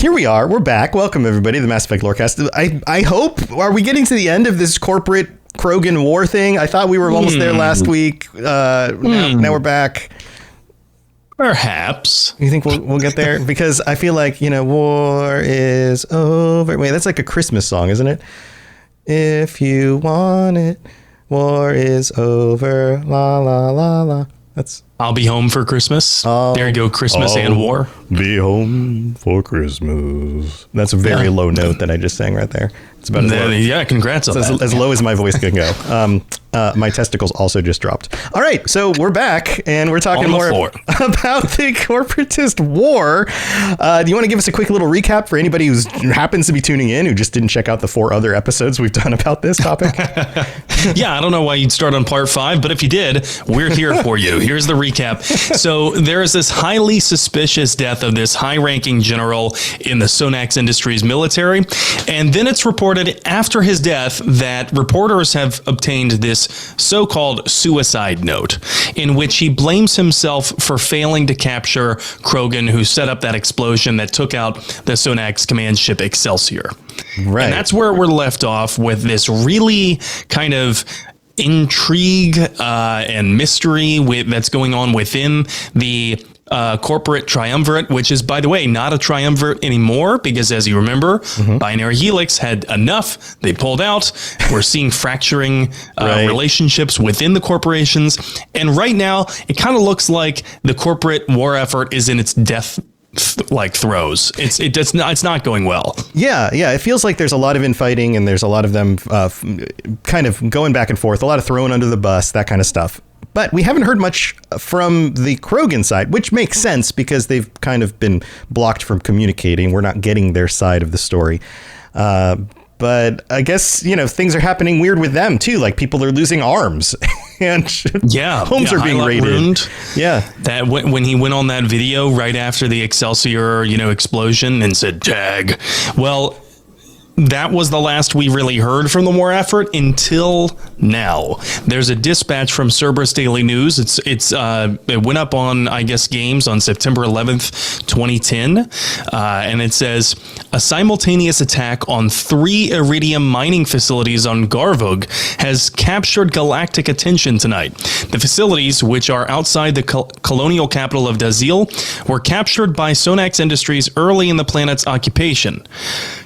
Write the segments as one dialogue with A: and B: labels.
A: Here we are. We're back. Welcome, everybody, to the Mass Effect Lorecast. I hope, are we getting to the end of this corporate Krogan war thing? I thought we were almost there last week. Now we're back.
B: Perhaps.
A: You think we'll get there? Because I feel like, war is over. Wait, that's like a Christmas song, isn't it? If you want it, war is over. La, la, la, la. That's...
B: I'll be home for Christmas. There you go, Christmas and war.
A: Be home for Christmas. That's a very low note that I just sang right there. It's about as low.
B: Yeah, congrats on that.
A: As low as my voice can go. My testicles also just dropped. All right, so we're back, and we're talking more about the Corporatist war. Do you want to give us a quick little recap for anybody who happens to be tuning in, who just didn't check out the 4 other episodes we've done about this topic?
B: Yeah, I don't know why you'd start on part 5, but if you did, we're here for you. Here's the recap. So there is this highly suspicious death of this high-ranking general in the Sonax Industries military, and then it's reported after his death that reporters have obtained this so-called suicide note in which he blames himself for failing to capture Krogan, who set up that explosion that took out the Sonax command ship Excelsior.
A: Right. And
B: that's where we're left off with this really kind of intrigue and mystery that's going on within the corporate triumvirate, which is, by the way, not a triumvirate anymore, because as you remember, Binary Helix had enough. They pulled out. We're seeing fracturing relationships within the corporations. And right now, it kind of looks like the corporate war effort is in its death throes. It's not going well. Yeah. It feels like there's a lot of infighting, and there's a lot of them kind of going back and forth, a lot of throwing under the bus, that kind of stuff. But we haven't heard much from the Krogan side, which makes sense because they've kind of been blocked from communicating. We're not getting their side of the story. But I guess, things are happening weird with them, too. Like people are losing arms and homes are being raided. Ruined. Yeah. That when he went on that video right after the Excelsior, explosion and said, tag. Well, that was the last we really heard from the war effort until now. There's a dispatch from Cerberus Daily News. It went up on, I guess, Games on September 11th, 2010. And it says, a simultaneous attack on 3 iridium mining facilities on Garvug has captured galactic attention tonight. The facilities, which are outside the colonial capital of Dazil, were captured by Sonax Industries early in the planet's occupation.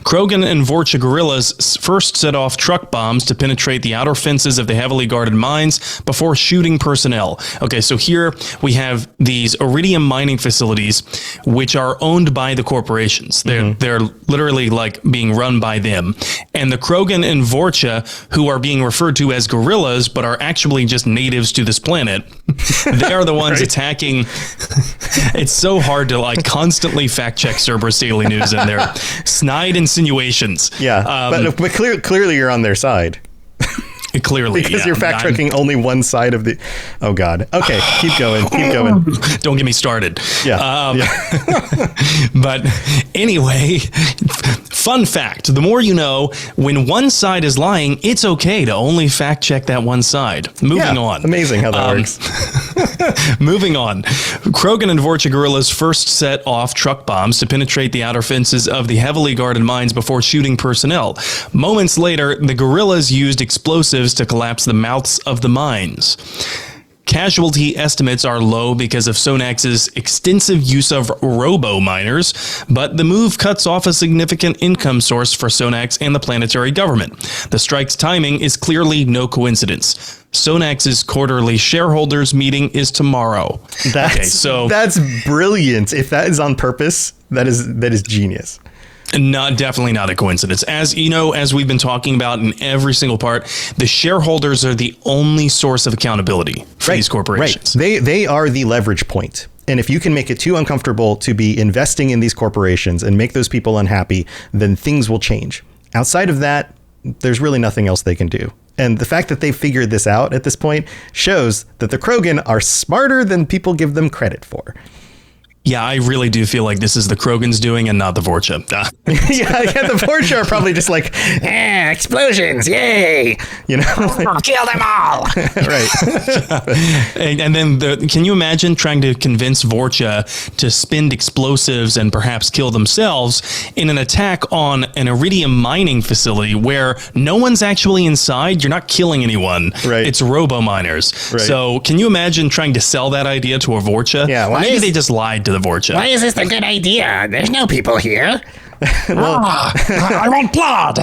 B: Krogan and Vorcha guerrillas first set off truck bombs to penetrate the outer fences of the heavily guarded mines before shooting personnel. Okay, so here we have these iridium mining facilities, which are owned by the corporations. They're literally like being run by them. And the Krogan and Vorcha, who are being referred to as guerrillas, but are actually just natives to this planet, they are the ones attacking. It's so hard to constantly fact check Cerberus Daily News and their snide insinuations. Yeah, but clearly you're on their side. Clearly, because you're fact checking only one side of the. Oh God. Okay, keep going. Don't get me started. Yeah. But anyway, fun fact: the more you know, when one side is lying, it's okay to only fact check that one side. Moving on. Amazing how that works. Moving on. Krogan and Vorcha guerrillas first set off truck bombs to penetrate the outer fences of the heavily guarded mines before shooting personnel. Moments later, the guerrillas used explosives to collapse the mouths of the mines. Casualty estimates are low because of Sonax's extensive use of robo-miners, but the move cuts off a significant income source for Sonax and the planetary government. The strike's timing is clearly no coincidence. Sonax's quarterly shareholders meeting is tomorrow. That's brilliant. If that is on purpose, that is genius. Definitely not a coincidence. As you know, as we've been talking about in every single part, the shareholders are the only source of accountability for these corporations. Right. They are the leverage point. And if you can make it too uncomfortable to be investing in these corporations and make those people unhappy, then things will change. Outside of that, there's really nothing else they can do. And the fact that they figured this out at this point shows that the Krogan are smarter than people give them credit for. Yeah, I really do feel like this is the Krogan's doing and not the Vorcha.
A: yeah, the Vorcha are probably just like, explosions, yay! You know,
C: Kill them all.
A: right?
B: and then, can you imagine trying to convince Vorcha to spend explosives and perhaps kill themselves in an attack on an iridium mining facility where no one's actually inside? You're not killing anyone.
A: Right.
B: It's robo-miners.
A: Right.
B: So can you imagine trying to sell that idea to a Vorcha?
A: Yeah,
B: Maybe they just lied to the Vorcha.
C: Why is this a good idea? There's no people here. I want blood.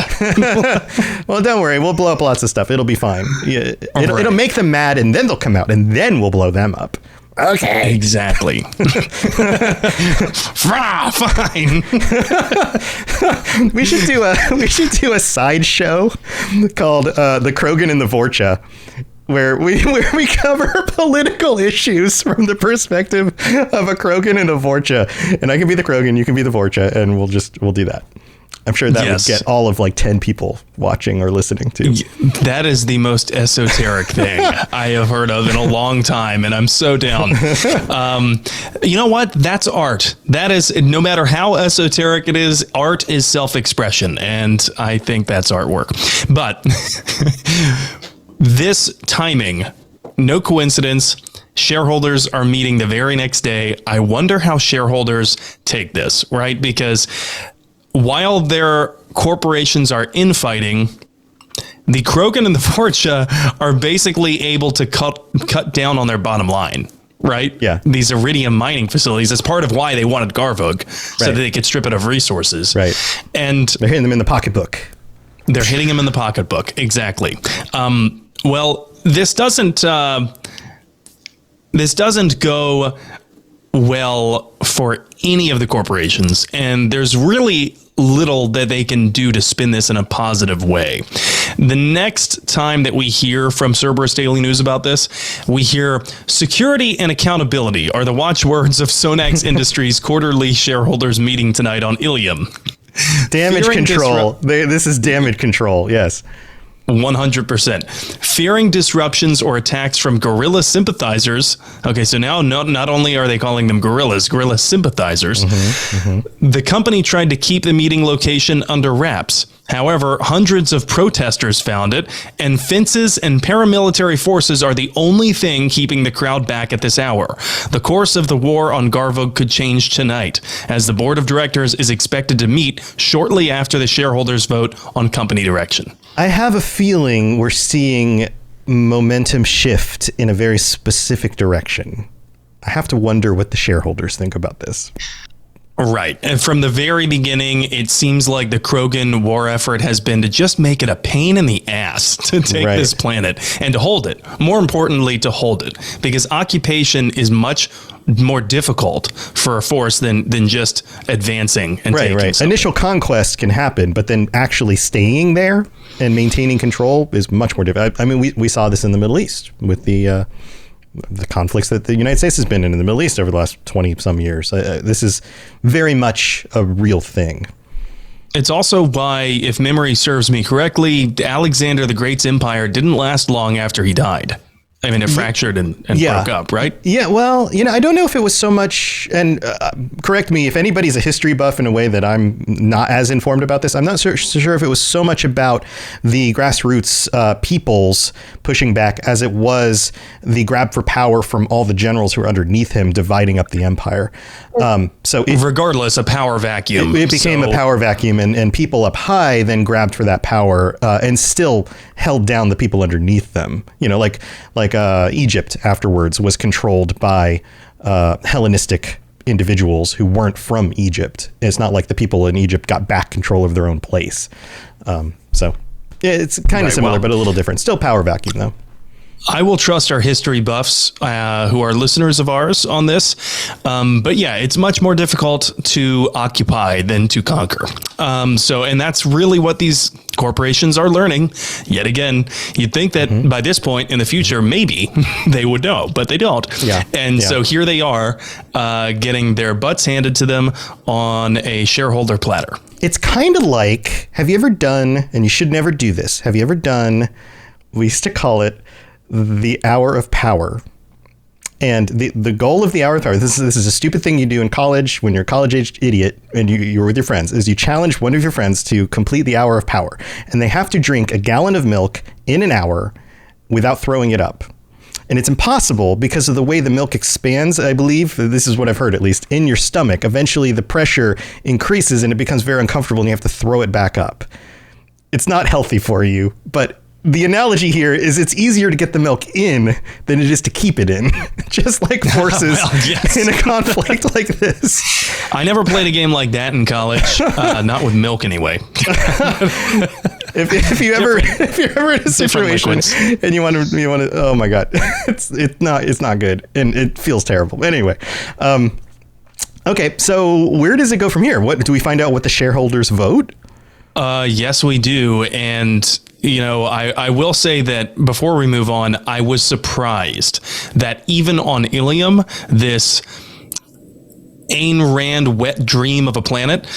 A: Well, don't worry. We'll blow up lots of stuff. It'll be fine. Yeah,
B: Right.
A: It'll make them mad, and then they'll come out, and then we'll blow them up.
C: Okay.
B: Exactly. Fine.
A: We should do a sideshow called The Krogan and the Vorcha, where we cover political issues from the perspective of a Krogan and a Vorcha. And I can be the Krogan, you can be the Vorcha, and we'll do that. I'm sure that would get all of like 10 people watching or listening to.
B: That is the most esoteric thing I have heard of in a long time, and I'm so down. You know what? That's art. That is, no matter how esoteric it is, art is self-expression, and I think that's artwork. But this timing, no coincidence. Shareholders are meeting the very next day. I wonder how shareholders take this, right? Because while their corporations are infighting, the Krogan and the Vorcha are basically able to cut down on their bottom line, right?
A: Yeah.
B: These iridium mining facilities, that's part of why they wanted Garvug, so that they could strip it of resources.
A: Right.
B: And
A: they're hitting them in the pocketbook.
B: They're hitting him in the pocketbook. Exactly. Well, this doesn't go well for any of the corporations, and there's really little that they can do to spin this in a positive way. The next time that we hear from Cerberus Daily News about this, we hear security and accountability are the watchwords of Sonax Industries quarterly shareholders meeting tonight on Ilium.
A: Damage control. This is damage control. Yes.
B: 100%. Fearing disruptions or attacks from guerrilla sympathizers. Okay, so now not only are they calling them guerrilla sympathizers, the company tried to keep the meeting location under wraps. However, hundreds of protesters found it, and fences and paramilitary forces are the only thing keeping the crowd back at this hour. The course of the war on Garvug could change tonight, as the board of directors is expected to meet shortly after the shareholders vote on company direction.
A: I have a feeling we're seeing momentum shift in a very specific direction. I have to wonder what the shareholders think about this.
B: Right. And from the very beginning, it seems like the Krogan war effort has been to just make it a pain in the ass to take this planet and to hold it. More importantly, to hold it, because occupation is much more difficult for a force than just advancing and taking something.
A: Initial conquest can happen, but then actually staying there and maintaining control is much more difficult. I mean, we saw this in the Middle East with the conflicts that the United States has been in the Middle East over the last 20 some years. This is very much a real thing.
B: It's also why, if memory serves me correctly, Alexander the Great's empire didn't last long after he died. I mean, it fractured and broke up, right?
A: Yeah, well, I don't know if it was so much, and correct me if anybody's a history buff in a way that I'm not as informed about this. I'm not sure if it was so much about the grassroots peoples pushing back as it was the grab for power from all the generals who were underneath him dividing up the empire.
B: Regardless, a power vacuum.
A: It became a power vacuum, and people up high then grabbed for that power and still held down the people underneath them. Like Egypt afterwards was controlled by Hellenistic individuals who weren't from Egypt. It's not like the people in Egypt got back control of their own place. So it's kind of similar, but a little different. Still power vacuum, though.
B: I will trust our history buffs who are listeners of ours on this. But yeah, it's much more difficult to occupy than to conquer. And that's really what these corporations are learning. Yet again, you'd think that by this point in the future, maybe they would know, but they don't. So here they are getting their butts handed to them on a shareholder platter.
A: It's kind of like, have you ever done, and you should never do this, have you ever done, we used to call it the hour of power. And the goal of the hour of power, this is a stupid thing you do in college when you're a college-aged idiot and you're with your friends, is you challenge one of your friends to complete the hour of power. And they have to drink a gallon of milk in an hour without throwing it up. And it's impossible because of the way the milk expands, I believe. This is what I've heard, at least, in your stomach. Eventually, the pressure increases and it becomes very uncomfortable and you have to throw it back up. It's not healthy for you, but the analogy here is it's easier to get the milk in than it is to keep it in, just like forces in a conflict like this.
B: I never played a game like that in college, not with milk anyway.
A: If you're ever in a situation and you want to, oh my God, it's not good and it feels terrible. Anyway, okay, so where does it go from here? What do we find out? What the shareholders vote?
B: Yes, we do, and I will say that before we move on, I was surprised that even on Ilium, this Ayn Rand wet dream of a planet,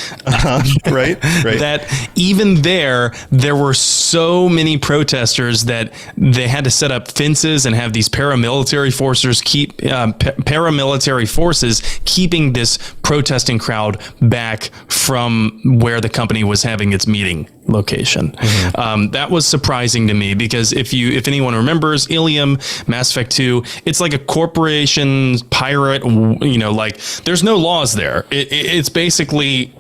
A: right.
B: that even there were so many protesters that they had to set up fences and have these paramilitary forces keeping this protesting crowd back from where the company was having its meeting location. Mm-hmm. That was surprising to me because if anyone remembers Ilium, Mass Effect 2, it's like a corporation pirate, like there's no laws there. It's basically,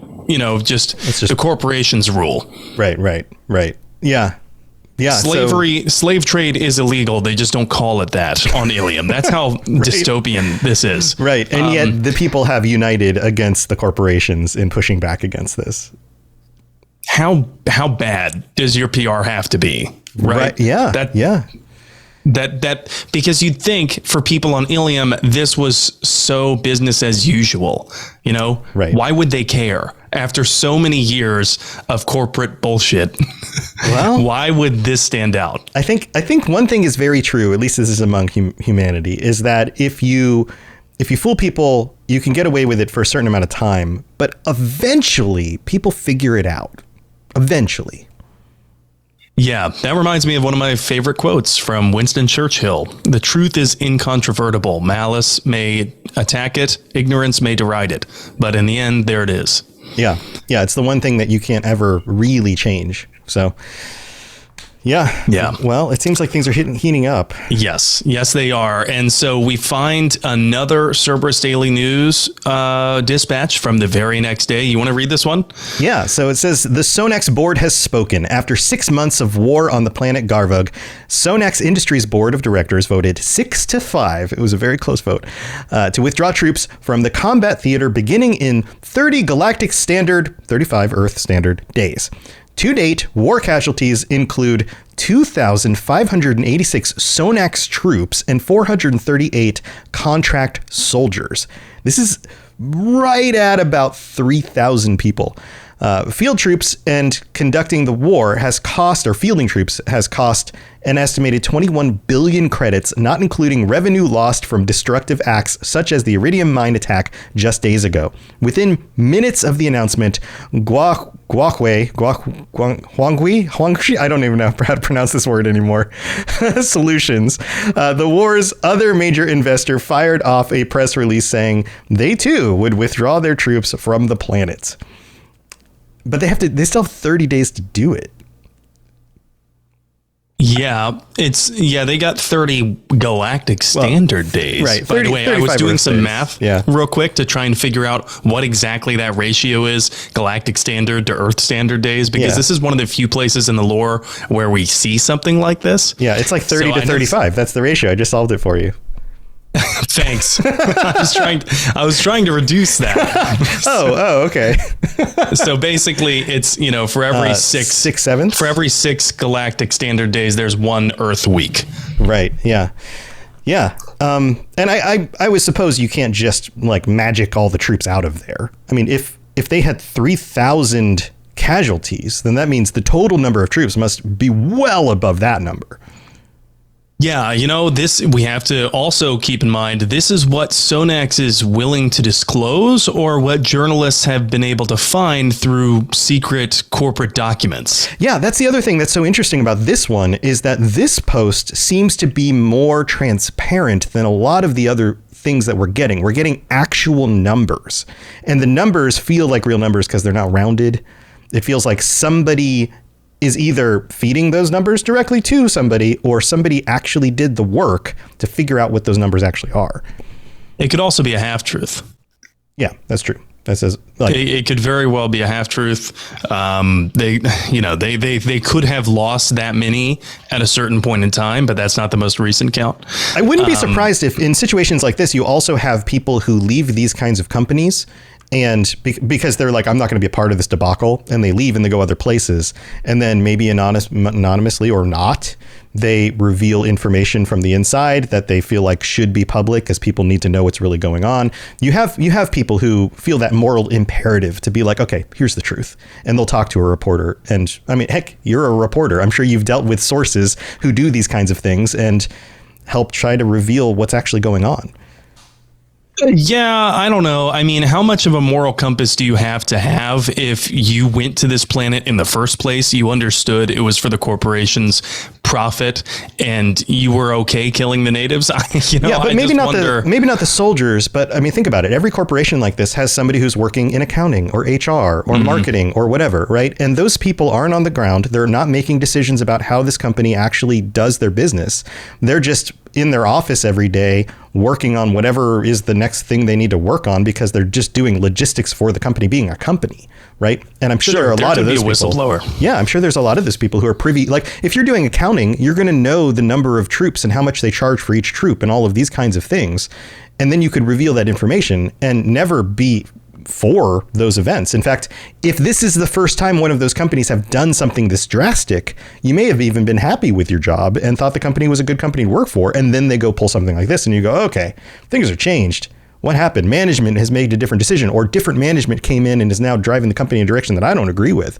B: just the corporation's rule.
A: Right. Yeah.
B: Slave trade is illegal. They just don't call it that on Ilium. That's how dystopian this is.
A: Right. And yet the people have united against the corporations in pushing back against this.
B: How bad does your PR have to be? Right.
A: Yeah.
B: That because you'd think for people on Ilium, this was so business as usual,
A: Right.
B: Why would they care after so many years of corporate bullshit?
A: Well,
B: why would this stand out?
A: I think one thing is very true, at least this is among humanity, is that if you fool people, you can get away with it for a certain amount of time, but eventually people figure it out. Eventually.
B: Yeah, that reminds me of one of my favorite quotes from Winston Churchill. The truth is incontrovertible. Malice may attack it, ignorance may deride it, but in the end, there it is.
A: Yeah, it's the one thing that you can't ever really change. So, yeah. Well, it seems like things are heating up.
B: Yes, they are. And so we find another Cerberus Daily News dispatch from the very next day. You want to read this one? Yeah.
A: So it says, the Sonax board has spoken. After 6 months of war on the planet Garvug, Sonax Industries board of directors voted 6-5. It was a very close vote to withdraw troops from the combat theater beginning in 30 Galactic Standard, 35 Earth Standard days. To date, war casualties include 2,586 Sonax troops and 438 contract soldiers. This is right at about 3,000 people. Field troops and conducting the war fielding troops has cost an estimated 21 billion credits, not including revenue lost from destructive acts such as the Iridium mine attack just days ago. Within minutes of the announcement, Huanghui, I don't even know how to pronounce this word anymore, Solutions, the war's other major investor, fired off a press release saying they too would withdraw their troops from the planet. But they still have 30 days to do it.
B: Yeah, they got 30 Galactic Standard days.
A: Right.
B: By the way, I was doing some math
A: real
B: quick to try and figure out what exactly that ratio is, Galactic Standard to Earth Standard days, because this is one of the few places in the lore where we see something like this.
A: Yeah, it's like 30 to 35. That's the ratio. I just solved it for you.
B: Thanks. I was trying to reduce that.
A: Oh, okay.
B: So basically, it's for every
A: 6/7
B: for every 6 Galactic Standard days, there's 1 Earth week.
A: Right. Yeah. And I would suppose you can't just like magic all the troops out of there. I mean, if they had 3,000 casualties, then that means the total number of troops must be well above that number.
B: Yeah, this we have to also keep in mind. This is what Sonax is willing to disclose, or what journalists have been able to find through secret corporate documents.
A: Yeah, that's the other thing that's so interesting about this one, is that this post seems to be more transparent than a lot of the other things that we're getting. We're getting actual numbers, and the numbers feel like real numbers because they're not rounded. It feels like somebody is either feeding those numbers directly to somebody, or somebody actually did the work to figure out what those numbers actually are.
B: It could also be a half-truth.
A: Yeah, that's true. That says
B: it could very well be a half-truth. They could have lost that many at a certain point in time, but that's not the most recent count.
A: I wouldn't be surprised if in situations like this, you also have people who leave these kinds of companies and because they're like, I'm not going to be a part of this debacle, and they leave and they go other places. And then maybe anonymously or not, they reveal information from the inside that they feel like should be public because people need to know what's really going on. You have people who feel that moral imperative to be like, okay, here's the truth. And they'll talk to a reporter. And I mean, heck, you're a reporter. I'm sure you've dealt with sources who do these kinds of things and help try to reveal what's actually going on.
B: Yeah, I don't know. I mean, how much of a moral compass do you have to have if you went to this planet in the first place? You understood it was for the corporation's profit, and you were okay killing the natives.
A: Yeah, but maybe not the soldiers. But I mean, think about it. Every corporation like this has somebody who's working in accounting or HR or marketing or whatever, right? And those people aren't on the ground. They're not making decisions about how this company actually does their business. They're just in their office every day working on whatever is the next thing they need to work on because they're just doing logistics for the company being a company, right? And I'm sure there are a lot of those people. Yeah, I'm sure there's a lot of those people who are privy. Like if you're doing accounting, you're going to know the number of troops and how much they charge for each troop and all of these kinds of things. And then you could reveal that information and never be for those events. In fact, if this is the first time one of those companies have done something this drastic, you may have even been happy with your job and thought the company was a good company to work for. And then they go pull something like this and you go, okay, things are changed. What happened? Management has made a different decision, or different management came in and is now driving the company in a direction that I don't agree with.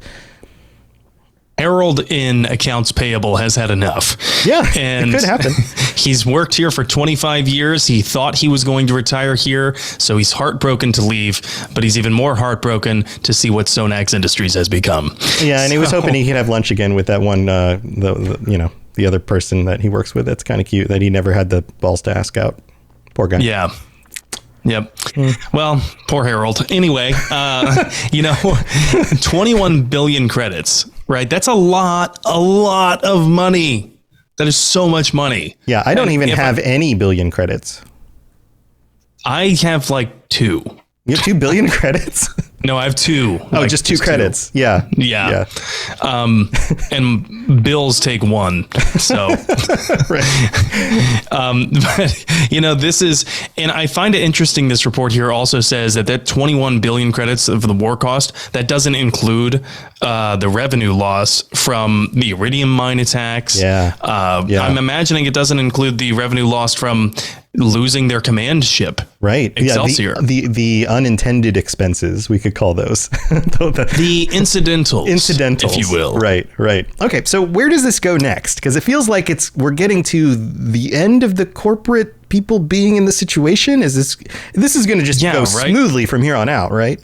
B: Harold in accounts payable has had enough.
A: Yeah,
B: and
A: it could happen.
B: He's worked here for 25 years. He thought he was going to retire here, so he's heartbroken to leave, but he's even more heartbroken to see what Sonax Industries has become.
A: Yeah, and he was hoping he could have lunch again with that one, the other person that he works with. That's kind of cute that he never had the balls to ask out. Poor guy.
B: Yeah. Yep. Well, poor Harold. Anyway, 21 billion credits, right? That's a lot of money. That is so much money.
A: Yeah, I don't even have any billion credits.
B: I have like 2.
A: You have 2 billion credits?
B: No, I have 2.
A: Oh, just 2 credits. 2. Yeah.
B: And bills take 1. So,
A: right.
B: But this is, and I find it interesting. This report here also says that 21 billion credits of the war cost, that doesn't include the revenue loss from the iridium mine attacks. I'm imagining it doesn't include the revenue lost from losing their command ship.
A: Right.
B: Excelsior.
A: Yeah, the unintended expenses, we could call those.
B: the incidentals. If you will.
A: Right. Okay, so where does this go next? Because it feels like we're getting to the end of the corporate people being in the situation. This is going to just go smoothly from here on out, right?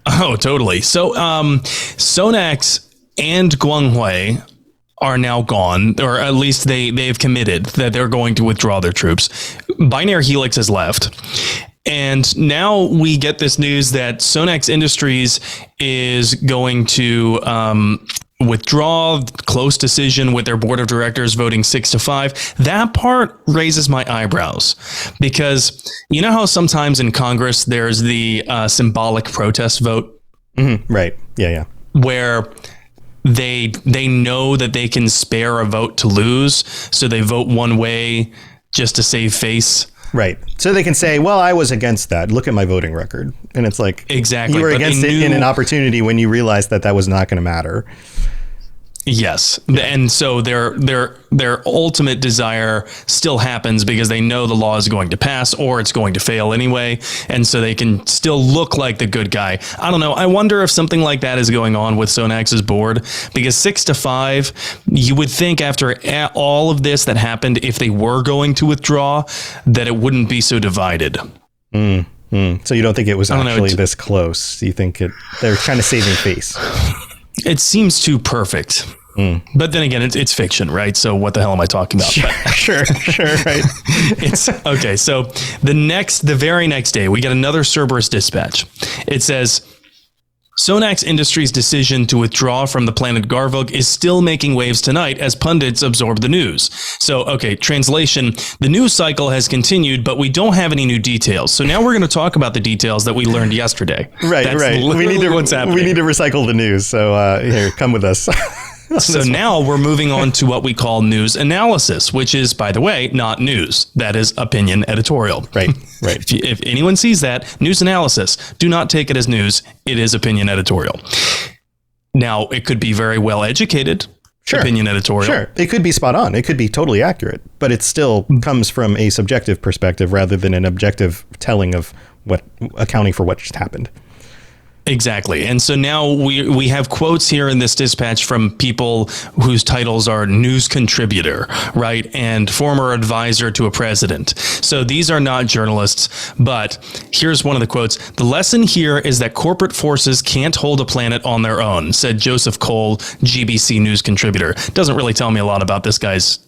B: Oh, totally. So Sonax and Guanghui are now gone, or at least they've committed that they're going to withdraw their troops. Binary Helix has left. And now we get this news that Sonax Industries is going to withdraw, close decision with their board of directors voting 6-5. That part raises my eyebrows because you know how sometimes in Congress there's the symbolic protest vote?
A: Mm-hmm. Right. Yeah.
B: Where they know that they can spare a vote to lose, so they vote one way just to save face.
A: Right. So they can say, well, I was against that. Look at my voting record. And it's like,
B: exactly.
A: You were against it in an opportunity when you realized that was not going to matter.
B: Yes. And so their ultimate desire still happens because they know the law is going to pass or it's going to fail anyway. And so they can still look like the good guy. I don't know. I wonder if something like that is going on with Sonax's board, because 6-5, you would think after all of this that happened, if they were going to withdraw, that it wouldn't be so divided.
A: So you don't think it was actually this close? You think they're kind of saving face?
B: It seems too perfect. But then again, it's fiction, right? So what the hell am I talking about?
A: Sure, right.
B: It's okay. So the very next day, we get another Cerberus dispatch. It says, Sonax Industries' decision to withdraw from the planet Garvug is still making waves tonight as pundits absorb the news. So, okay, translation, the news cycle has continued, but we don't have any new details. So now we're going to talk about the details that we learned yesterday.
A: Right. We need to recycle the news. So here, come with us.
B: So now we're moving on to what we call news analysis, which is, by the way, not news. That is opinion editorial.
A: Right.
B: If anyone sees that, news analysis, do not take it as news. It is opinion editorial. Now, it could be very well educated. Opinion editorial.
A: Sure. It could be spot on. It could be totally accurate, but it still comes from a subjective perspective rather than an objective telling of accounting for what just happened.
B: Exactly. And so now we have quotes here in this dispatch from people whose titles are news contributor, right? And former advisor to a president. So these are not journalists, but here's one of the quotes. The lesson here is that corporate forces can't hold a planet on their own, said Joseph Cole, GBC news contributor. Doesn't really tell me a lot about this guy's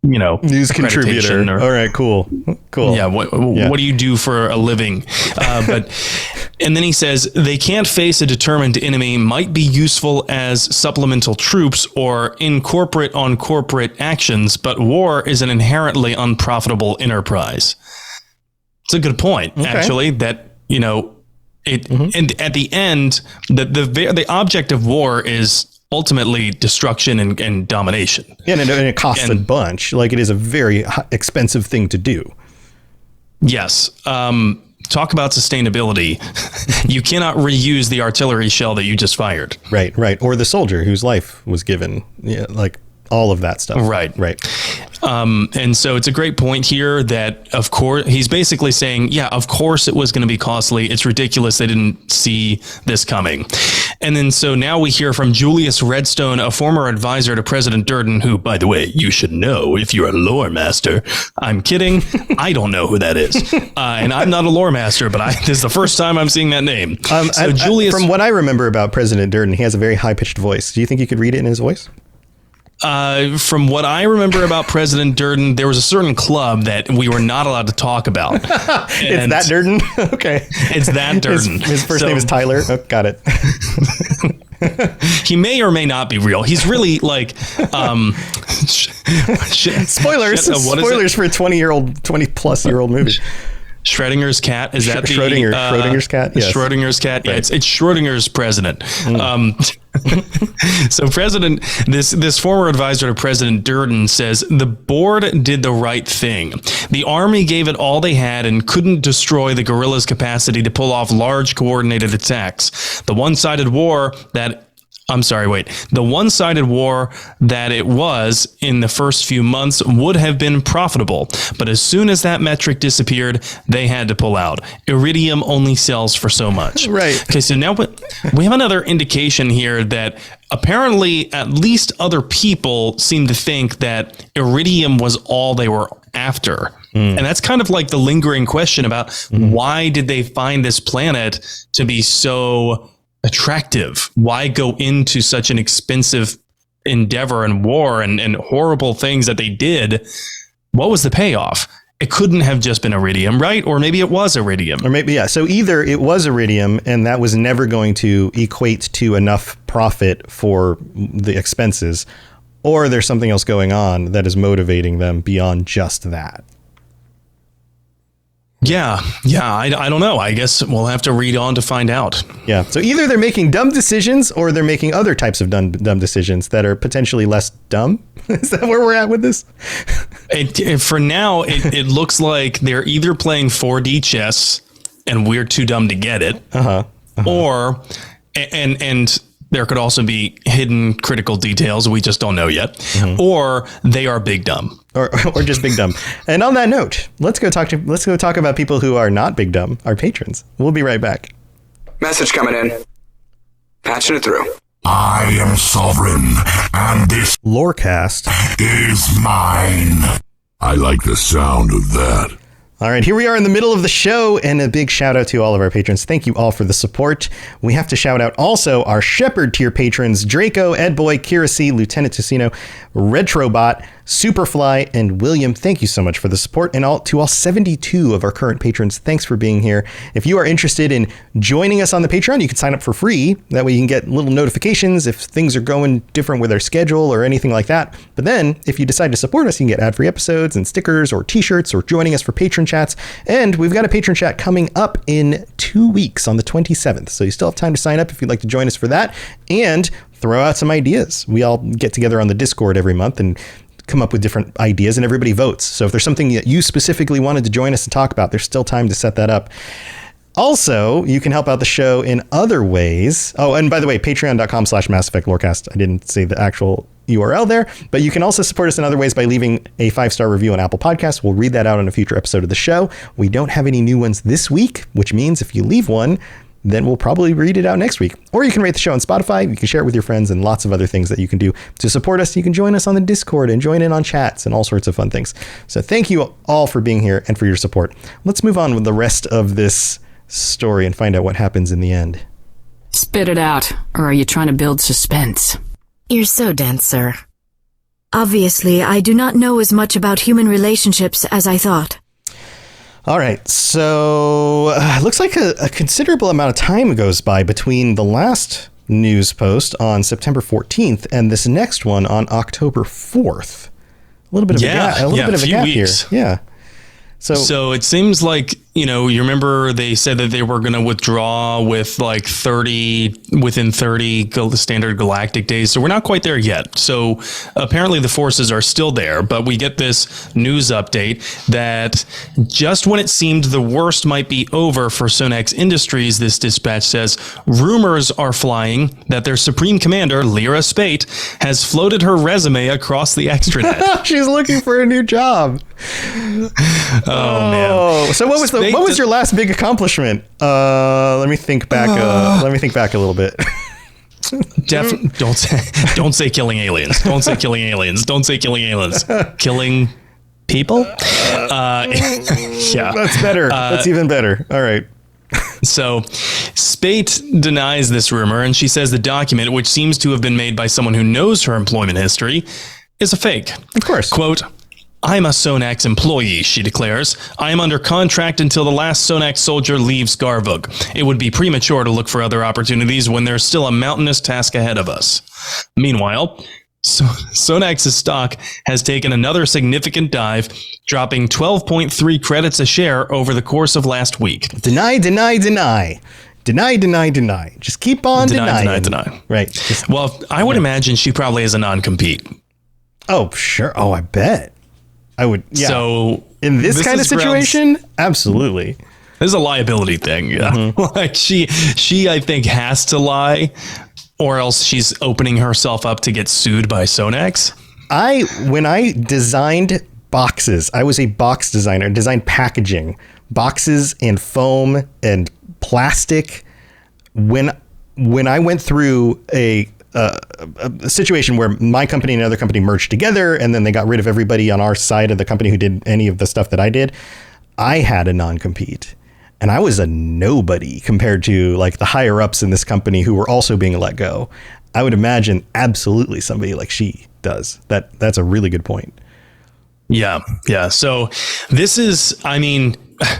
A: news contributor. All right, cool.
B: Yeah. What do you do for a living? And then he says they can't face a determined enemy might be useful as supplemental troops or in corporate on corporate actions, but war is an inherently unprofitable enterprise. It's a good point, actually, that, and at the end, the object of war is ultimately destruction and domination.
A: Yeah, and it costs a bunch. Like, it is a very expensive thing to do.
B: Yes. Talk about sustainability. You cannot reuse the artillery shell that you just fired.
A: Right. Or the soldier whose life was given. Yeah, like all of that stuff.
B: Right. And so it's a great point here that, of course, he's basically saying, yeah, of course it was going to be costly. It's ridiculous they didn't see this coming. And then so now we hear from Julius Redstone, a former advisor to President Durden, who, by the way, you should know if you're a lore master. I'm kidding. I don't know who that is. And I'm not a lore master, but this is the first time I'm seeing that name. Julius,
A: from what I remember about President Durden, he has a very high-pitched voice. Do you think you could read it in his voice?
B: From what I remember about President Durden, there was a certain club that we were not allowed to talk about.
A: It's that Durden? Okay.
B: It's that Durden.
A: His first name is Tyler. Oh, got it.
B: He may or may not be real. He's really like
A: spoilers for a 20-plus-year-old movie.
B: Schrodinger's cat, is that
A: Schrodinger's cat? Yes.
B: Schrodinger's cat. Yeah,
A: right.
B: It's Schrodinger's president. So this former advisor to President Durden says the board did the right thing. The army gave it all they had and couldn't destroy the guerrillas' capacity to pull off large coordinated attacks. The one-sided war that it was in the first few months would have been profitable. But as soon as that metric disappeared, they had to pull out. Iridium only sells for so much.
A: Right.
B: Okay, so now we have another indication here that apparently at least other people seem to think that iridium was all they were after. And that's kind of like the lingering question about why did they find this planet to be so attractive? Why go into such an expensive endeavor and war and horrible things that they did? What was the payoff? It couldn't have just been iridium, right? Or maybe it was iridium.
A: Or maybe, yeah. So either it was iridium and that was never going to equate to enough profit for the expenses, or there's something else going on that is motivating them beyond just that.
B: Yeah, I don't know. I guess we'll have to read on to find out.
A: Yeah, so either they're making dumb decisions or they're making other types of dumb decisions that are potentially less dumb. Is that where we're at with this?
B: For now, it looks like they're either playing 4D chess and we're too dumb to get it, or There could also be hidden critical details we just don't know yet, or they are big dumb,
A: or just big dumb. And on that note, let's go talk about people who are not big dumb, our patrons. We'll be right back.
D: Message coming in. Patching it through.
E: I am sovereign, and this
A: Lorecast
E: is mine. I like the sound of that.
A: All right, here we are in the middle of the show, and a big shout out to all of our patrons. Thank you all for the support. We have to shout out also our Shepherd tier patrons, Draco, Edboy, Kira C, Lieutenant Ticino, Retrobot, Superfly, and William. Thank you so much for the support, and to all 72 of our current patrons, thanks for being here. If you are interested in joining us on the Patreon, you can sign up for free. That way you can get little notifications if things are going different with our schedule or anything like that. But then, if you decide to support us, you can get ad-free episodes and stickers or t-shirts or joining us for patron chats. And we've got a patron chat coming up in 2 weeks on the 27th. So you still have time to sign up if you'd like to join us for that and throw out some ideas. We all get together on the Discord every month and come up with different ideas, and everybody votes. So if there's something that you specifically wanted to join us and talk about, there's still time to set that up. Also, you can help out the show in other ways. Oh, and by the way, patreon.com/Mass Effect Lorecast. I didn't say the actual URL there, but you can also support us in other ways by leaving a 5-star review on Apple Podcasts. We'll read that out on a future episode of the show. We don't have any new ones this week, which means if you leave one, then we'll probably read it out next week. Or you can rate the show on Spotify. You can share it with your friends, and lots of other things that you can do to support us. You can join us on the Discord and join in on chats and all sorts of fun things. So thank you all for being here and for your support. Let's move on with the rest of this story and find out what happens in the end.
F: Spit it out, or are you trying to build suspense?
G: You're so dense, sir. Obviously, I do not know as much about human relationships as I thought.
A: All right, so looks like a considerable amount of time goes by between the last news post on September 14th and this next one on October 4th. A little bit of a gap here. Yeah. So
B: it seems like, you remember they said that they were going to withdraw with like 30 standard galactic days. So we're not quite there yet. So apparently the forces are still there, but we get this news update that just when it seemed the worst might be over for Sonax Industries, this dispatch says rumors are flying that their supreme commander, Lyra Spate, has floated her resume across the extranet.
A: She's looking for a new job.
B: Oh man.
A: So what was your last big accomplishment? Let me think back. Let me think back a little bit.
B: Don't say killing aliens. Don't say killing aliens. Don't say killing aliens. Killing people. Yeah,
A: that's better. That's even better. All right.
B: So Spate denies this rumor, and she says the document, which seems to have been made by someone who knows her employment history, is a fake.
A: Of course.
B: Quote, I'm a Sonax employee, she declares. I am under contract until the last Sonax soldier leaves Garvug. It would be premature to look for other opportunities when there's still a mountainous task ahead of us. Meanwhile, Sonax's stock has taken another significant dive, dropping 12.3 credits a share over the course of last week.
A: Deny. Just keep on denying.
B: Deny.
A: Right.
B: Well, I would imagine she probably has a non-compete.
A: Oh, sure. Oh, I bet. I would. Yeah.
B: So
A: in this kind of situation, absolutely.
B: This is a liability thing. Yeah. Mm-hmm. Like she, I think, has to lie, or else she's opening herself up to get sued by Sonax.
A: When I designed boxes, I was a box designer, designed packaging, boxes and foam and plastic. When I went through a situation where my company and another company merged together, and then they got rid of everybody on our side of the company who did any of the stuff that I did, I had a non-compete, and I was a nobody compared to like the higher ups in this company who were also being let go. I would imagine absolutely somebody like she does. That's a really good point.
B: Yeah. So this is, I mean,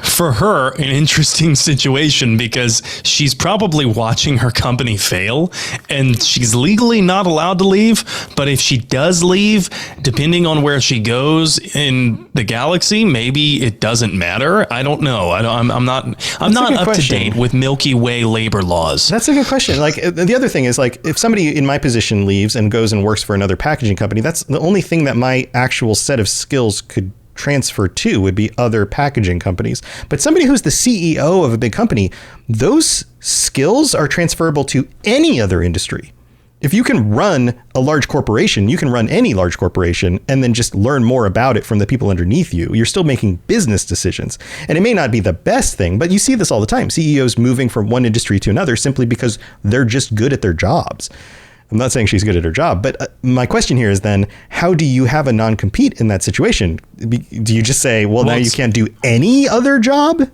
B: for her, an interesting situation because she's probably watching her company fail and she's legally not allowed to leave. But if she does leave, depending on where she goes in the galaxy, maybe it doesn't matter. I don't know. I'm not up to date with Milky Way labor laws.
A: That's a good question. Like the other thing is like if somebody in my position leaves and goes and works for another packaging company, that's the only thing that my actual set of skills could transfer to would be other packaging companies. But somebody who's the CEO of a big company, those skills are transferable to any other industry. if you can run a large corporation, you can run any large corporation and then just learn more about it from the people underneath you. You're still making business decisions. And it may not be the best thing, but you see this all the time. CEOs moving from one industry to another simply because they're just good at their jobs. I'm not saying she's good at her job, but my question here is then, how do you have a non-compete in that situation? Do you just say, well, now you can't do any other job?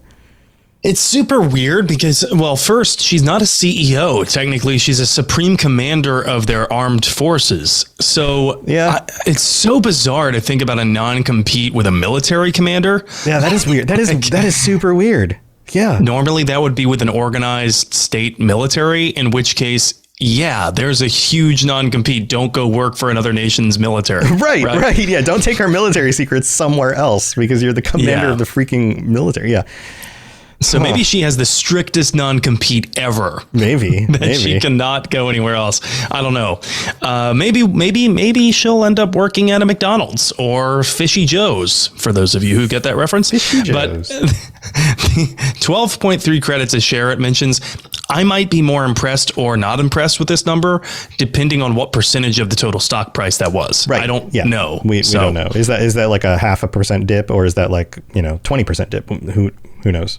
B: It's super weird because, well, first, she's not a CEO. Technically, she's a supreme commander of their armed forces. So it's so bizarre to think about a non-compete with a military commander.
A: Yeah, that is weird. That is super weird. Yeah.
B: Normally, that would be with an organized state military, in which case, yeah, there's a huge non-compete. Don't go work for another nation's military.
A: Right. Yeah, don't take our military secrets somewhere else because you're the commander of the freaking military. Yeah.
B: So maybe she has the strictest non-compete ever.
A: Maybe
B: she cannot go anywhere else. I don't know. Maybe she'll end up working at a McDonald's or Fishy Joe's, for those of you who get that reference.
A: Fishy Joe's.
B: But 12.3 credits a share, it mentions. I might be more impressed or not impressed with this number, depending on what percentage of the total stock price that was.
A: Right.
B: I don't know.
A: We don't know. Is that like a 0.5% dip, or is that like 20% dip? Who knows?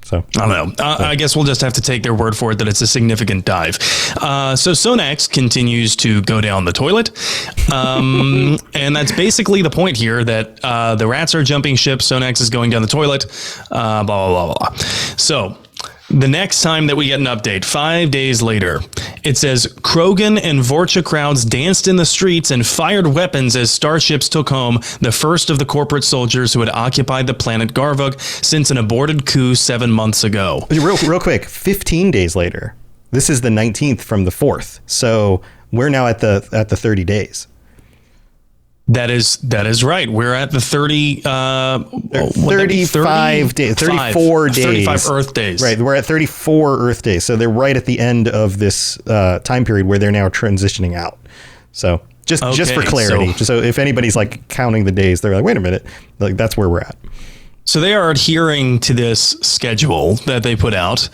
A: So
B: I don't know. I guess we'll just have to take their word for it that it's a significant dive. So Sonax continues to go down the toilet. And that's basically the point here, that the rats are jumping ship. Sonax is going down the toilet. Blah, blah, blah, blah. So the next time that we get an update, 5 days later, it says Krogan and Vorcha crowds danced in the streets and fired weapons as starships took home the first of the corporate soldiers who had occupied the planet Garvug since an aborted coup 7 months ago.
A: Real quick, 15 days later. This is the 19th from the 4th. So we're now at the 30 days.
B: That is right. We're at the
A: 35 days, 34 days.
B: 35 Earth days.
A: Right. We're at 34 Earth days. So they're right at the end of this time period where they're now transitioning out. So just for clarity, so if anybody's like counting the days, they're like, wait a minute, like that's where we're at.
B: So they are adhering to this schedule that they put out,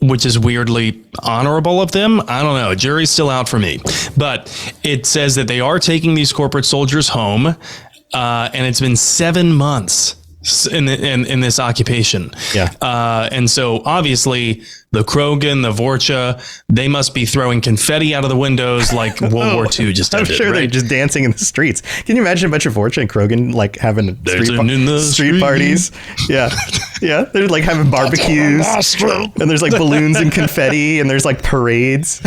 B: which is weirdly honorable of them. I don't know. Jury's still out for me. But it says that they are taking these corporate soldiers home, and it's been 7 months in this occupation.
A: Yeah.
B: And so obviously the Krogan, the Vorcha, they must be throwing confetti out of the windows like World War II just ended.
A: I'm sure they're just dancing in the streets. Can you imagine a bunch of Vorcha and Krogan like having street parties? Yeah. Yeah. They're like having barbecues and there's like balloons and confetti and there's like parades.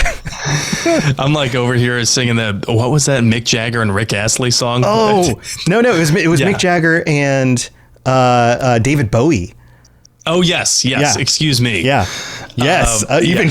B: I'm like over here singing what was that Mick Jagger and Rick Astley song?
A: Oh, no. It was Mick Jagger and David Bowie.
B: Oh, yes. Yeah. Excuse me.
A: Yeah. Yes. Even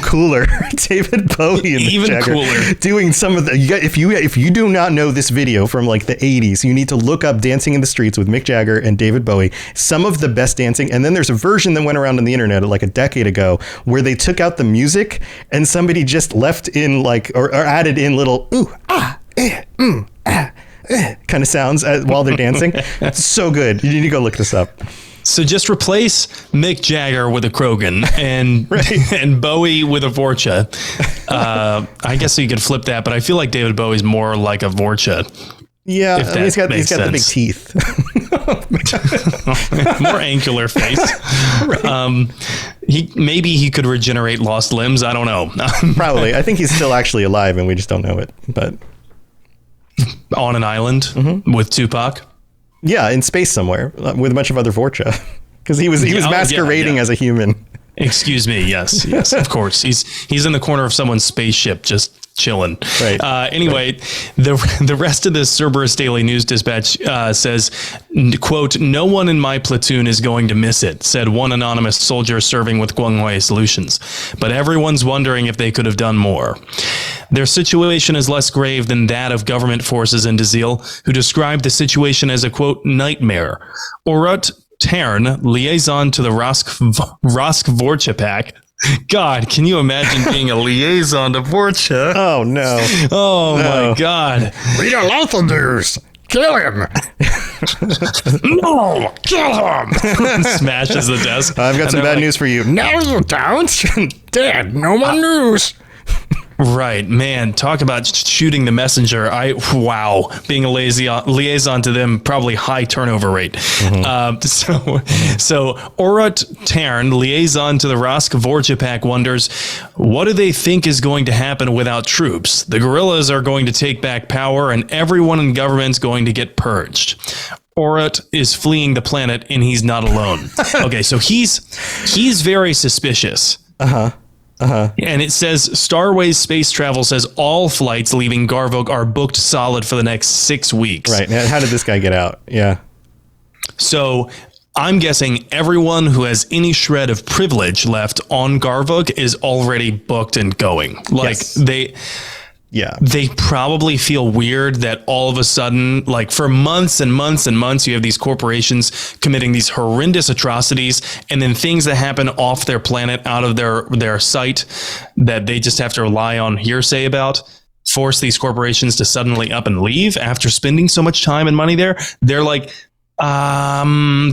A: cooler. David Bowie and
B: even
A: Mick Jagger
B: cooler.
A: Doing some of the, if you do not know this video from like the 80s, you need to look up Dancing in the Streets with Mick Jagger and David Bowie. Some of the best dancing. And then there's a version that went around on the internet like a decade ago where they took out the music and somebody just left in like, or added in little, ooh, ah, kind of sounds while they're dancing. It's so good. You need to go look this up.
B: So just replace Mick Jagger with a Krogan and Bowie with a Vorcha. I guess you could flip that, but I feel like David Bowie's more like a Vorcha.
A: Yeah, he's got the big teeth.
B: More angular face. Right. Maybe he could regenerate lost limbs. I don't know.
A: Probably. I think he's still actually alive and we just don't know it. But
B: on an island with Tupac.
A: Yeah, in space somewhere with a bunch of other Vorcha, because he was masquerading as a human.
B: Excuse me. Yes, of course. He's in the corner of someone's spaceship, just chilling.
A: Right.
B: Anyway, the rest of this Cerberus Daily News Dispatch says, quote, "No one in my platoon is going to miss it," said one anonymous soldier serving with Guanghui Solutions. But everyone's wondering if they could have done more. Their situation is less grave than that of government forces in Dazil, who described the situation as a, quote, nightmare. Orut Tern, liaison to the Rosk Vorcha pack. God, can you imagine being a liaison to Vorcha?
A: Oh, no.
B: Oh, no. My God.
C: Read a local news. Kill him. No, kill him.
B: Smashes the desk.
A: I've got some bad news for you.
C: No, you don't. Dad, no more news.
B: Right, man. Talk about shooting the messenger. Being a liaison to them, probably high turnover rate. So Orut Tern, liaison to the Rask Vorcha Pack, wonders, what do they think is going to happen without troops? The guerrillas are going to take back power, and everyone in government's going to get purged. Orut is fleeing the planet, and he's not alone. Okay, so he's very suspicious. And it says Starways Space Travel says all flights leaving Garvug are booked solid for the next 6 weeks.
A: Right. Now, how did this guy get out? Yeah.
B: So I'm guessing everyone who has any shred of privilege left on Garvug is already booked and going. Like they probably feel weird that all of a sudden, like for months and months and months, you have these corporations committing these horrendous atrocities, and then things that happen off their planet, out of their sight, that they just have to rely on hearsay about, force these corporations to suddenly up and leave after spending so much time and money there. They're like,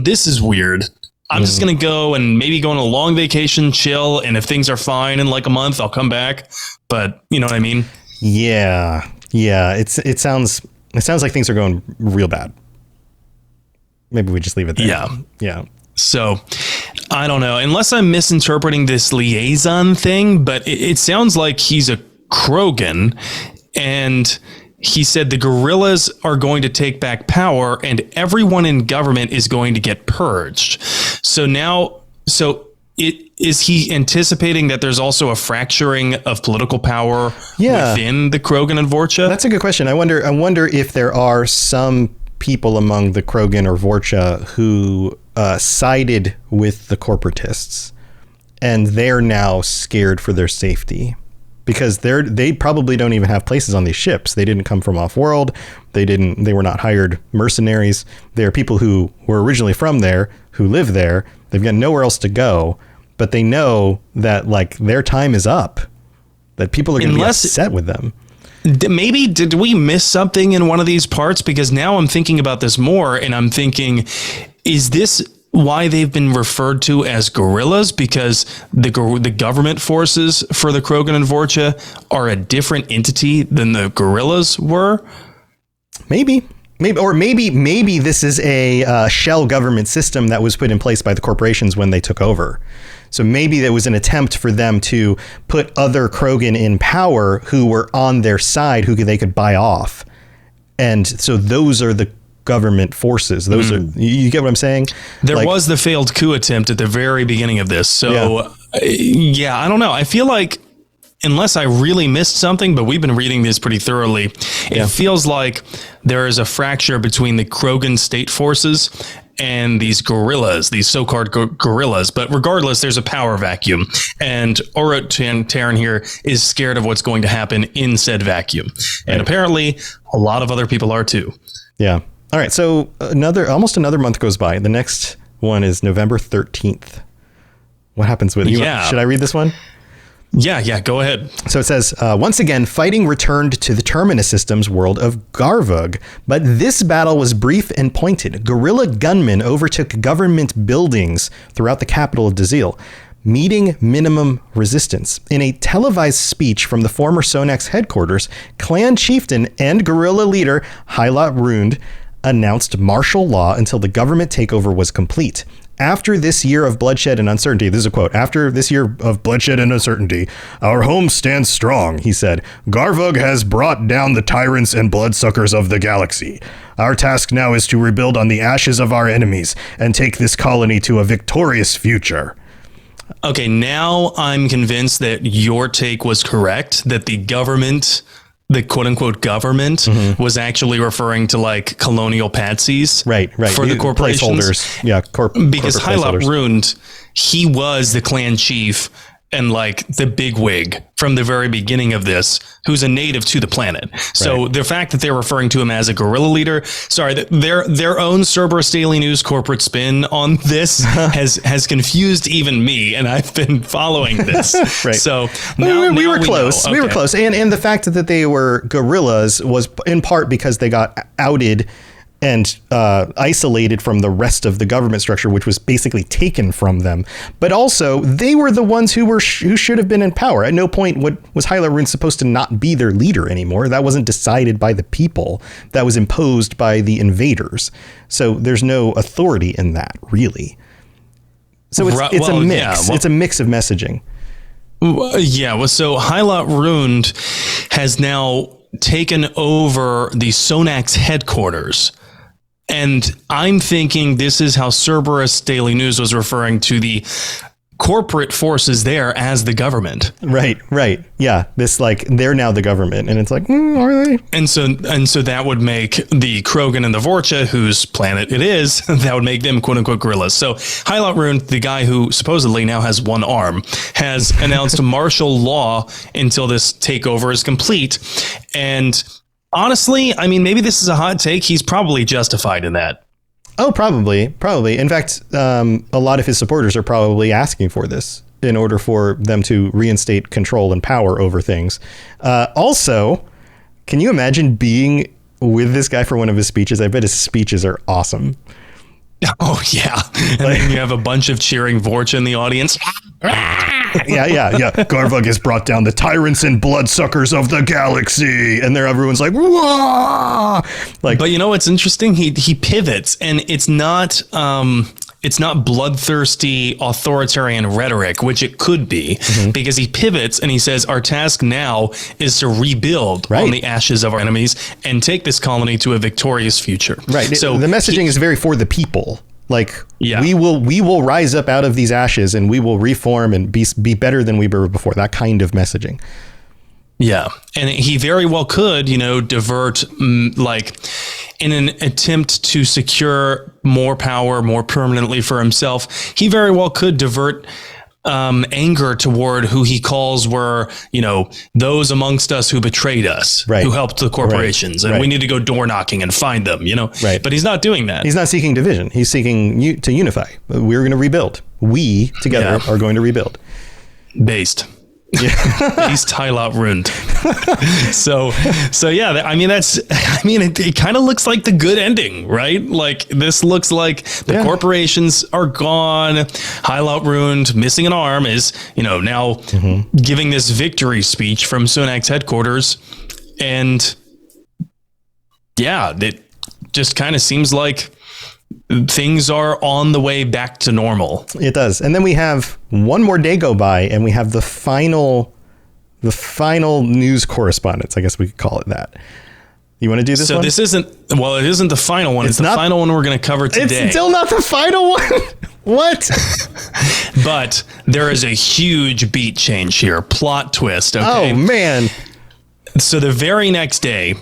B: this is weird. I'm just going to go and maybe go on a long vacation, chill, and if things are fine in like a month, I'll come back. But you know what I mean?
A: Yeah. It sounds like things are going real bad. Maybe we just leave it there. Yeah.
B: So I don't know, unless I'm misinterpreting this liaison thing, but it sounds like he's a Krogan, and he said the guerrillas are going to take back power and everyone in government is going to get purged. Is he anticipating that there's also a fracturing of political power within the Krogan and Vorcha?
A: That's a good question. I wonder if there are some people among the Krogan or Vorcha who sided with the Corporatists, and they're now scared for their safety because they probably don't even have places on these ships. They didn't come from off-world. They were not hired mercenaries. They're people who were originally from there, who live there. They've got nowhere else to go. But they know that like their time is up, that people are going to be upset with them.
B: Maybe did we miss something in one of these parts? Because now I'm thinking about this more and I'm thinking, is this why they've been referred to as guerrillas? Because the government forces for the Krogan and Vorcha are a different entity than the guerrillas were?
A: Maybe this is a shell government system that was put in place by the corporations when they took over. So maybe there was an attempt for them to put other Krogan in power who were on their side, who they could buy off. And so those are the government forces. Those are, you get what I'm saying?
B: There was the failed coup attempt at the very beginning of this. So I don't know. I feel like, unless I really missed something, but we've been reading this pretty thoroughly, it feels like there is a fracture between the Krogan state forces and these guerrillas, these so-called guerrillas. But regardless, there's a power vacuum. And Orut Tern here is scared of what's going to happen in said vacuum. And apparently, a lot of other people are too.
A: Yeah. All right. So almost another month goes by. The next one is November 13th. What happens with you? Should I read this one?
B: Yeah, go ahead.
A: So it says, once again, fighting returned to the Terminus Systems world of Garvug, but this battle was brief and pointed. Guerrilla gunmen overtook government buildings throughout the capital of Dazil, meeting minimum resistance. In a televised speech from the former Sonax headquarters, clan chieftain and guerrilla leader Hyla Rund announced martial law until the government takeover was complete. After this year of bloodshed and uncertainty, this is a quote, after this year of bloodshed and uncertainty, our home stands strong, he said. Garvug has brought down the tyrants and bloodsuckers of the galaxy. Our task now is to rebuild on the ashes of our enemies and take this colony to a victorious future.
B: Okay, now I'm convinced that your take was correct, that the government, the quote unquote government, was actually referring to like colonial patsies, right, for the corporations.
A: Placeholders.
B: Because Hyla Rund, he was the clan chief and like the bigwig from the very beginning of this, who's a native to the planet. So the fact that they're referring to him as a guerrilla leader, their own Cerberus Daily News corporate spin on this has confused even me, and I've been following this. So
A: we were close. We were close, and the fact that they were guerrillas was in part because they got outed and isolated from the rest of the government structure, which was basically taken from them. But also, they were the ones who should have been in power. At no point was Hyla Rune supposed to not be their leader anymore. That wasn't decided by the people. That was imposed by the invaders. So there's no authority in that, really. So it's a mix. It's a mix of messaging.
B: So Hyla Rune has now taken over the Sonax headquarters. And I'm thinking this is how Cerberus Daily News was referring to the corporate forces there as the government. Right.
A: Yeah. This they're now the government, and it's like, are they?
B: And so that would make the Krogan and the Vorcha, whose planet it is, that would make them quote unquote gorillas. So Hyla Rune, the guy who supposedly now has one arm, has announced martial law until this takeover is complete. And honestly, I mean, maybe this is a hot take. He's probably justified in that.
A: Oh, probably. In fact, a lot of his supporters are probably asking for this in order for them to reinstate control and power over things. Also, can you imagine being with this guy for one of his speeches? I bet his speeches are awesome.
B: Oh, yeah. And then you have a bunch of cheering Vorcha in the audience.
A: Yeah. Garvug has brought down the tyrants and bloodsuckers of the galaxy. And everyone's like, whoa!
B: But you know what's interesting? He pivots, and it's not bloodthirsty authoritarian rhetoric, which it could be, because he pivots and he says, our task now is to rebuild on the ashes of our enemies and take this colony to a victorious future.
A: Right. So the messaging is very for the people. We will rise up out of these ashes and we will reform and be better than we were before. That kind of messaging.
B: Yeah. And he very well could, divert in an attempt to secure more power more permanently for himself. He very well could divert anger toward who he calls were, those amongst us who betrayed us, who helped the corporations. And we need to go door knocking and find them,
A: Right.
B: But he's not doing that.
A: He's not seeking division. He's seeking to unify. We're going to rebuild. We together are going to rebuild.
B: Based. Yeah. He's Hyla Rune. So yeah, it kind of looks like the good ending, right? Like this looks like the corporations are gone. Hyla Rune, missing an arm, is, now giving this victory speech from Sonax headquarters. And yeah, it just kind of seems like things are on the way back to normal.
A: It does. And then we have one more day go by and we have the final news correspondence. I guess we could call it that. You want to do this one?
B: So it isn't the final one. It's the final one we're going to cover today.
A: It's still not the final one. What?
B: But there is a huge beat change here. Plot twist. Okay?
A: Oh, man.
B: So the very next day,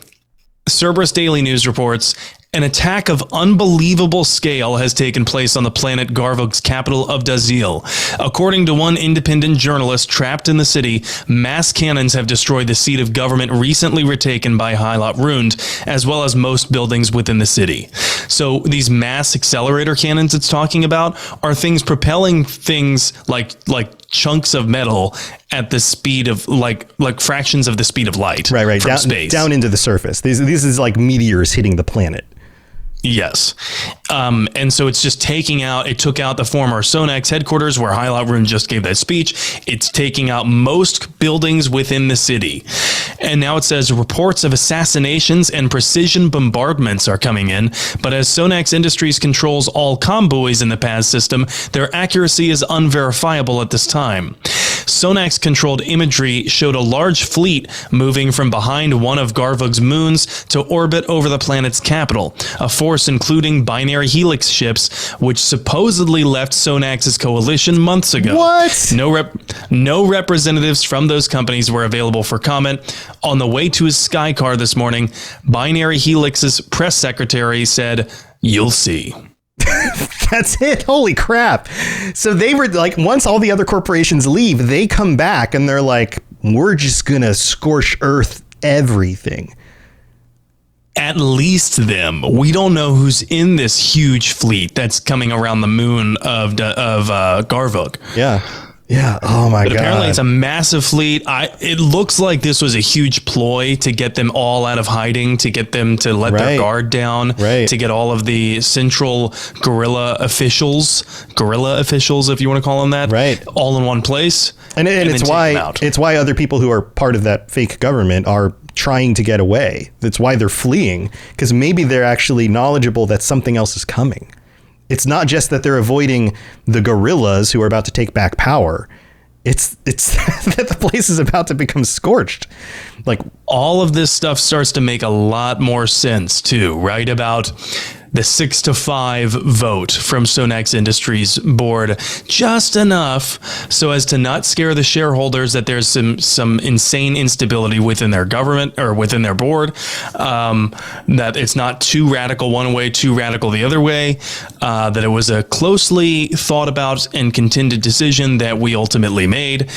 B: Cerberus Daily News reports an attack of unbelievable scale has taken place on the planet Garvug's capital of Dazil. According to one independent journalist trapped in the city, mass cannons have destroyed the seat of government recently retaken by Hyla Rune, as well as most buildings within the city. So these mass accelerator cannons it's talking about are things propelling things like chunks of metal at the speed of like fractions of the speed of light.
A: Right.
B: From space.
A: Down into the surface. This is like meteors hitting the planet.
B: Yes. And so it's just it took out the former Sonax headquarters where Hyla Rune just gave that speech. It's taking out most buildings within the city. And now it says reports of assassinations and precision bombardments are coming in. But as Sonax Industries controls all convoys in the PAS system, their accuracy is unverifiable at this time. Sonax controlled imagery showed a large fleet moving from behind one of Garvug's moons to orbit over the planet's capital, a force including binary helix ships, which supposedly left Sonax's coalition months ago.
A: What?
B: No representatives from those companies were available for comment. On the way to his sky car this morning, Binary Helix's press secretary said, "You'll see."
A: That's it. Holy crap. So they were like, once all the other corporations leave, they come back and they're like, we're just going to scorch earth everything.
B: At least them. We don't know who's in this huge fleet that's coming around the moon of Garvug.
A: Yeah. Yeah. Oh my
B: But
A: God.
B: apparently it's a massive fleet. It looks like this was a huge ploy to get them all out of hiding, to get them to let their guard down, to get all of the central guerrilla officials, if you want to call them that, all in one place.
A: And it's why other people who are part of that fake government are trying to get away. That's why they're fleeing, because maybe they're actually knowledgeable that something else is coming. It's not just that they're avoiding the guerrillas who are about to take back power. It's that the place is about to become scorched. Like,
B: all of this stuff starts to make a lot more sense too, right? About the 6-5 vote from Sonax Industries board, just enough so as to not scare the shareholders that there's some insane instability within their government or within their board, that it's not too radical one way, too radical the other way, that it was a closely thought about and contended decision that we ultimately made.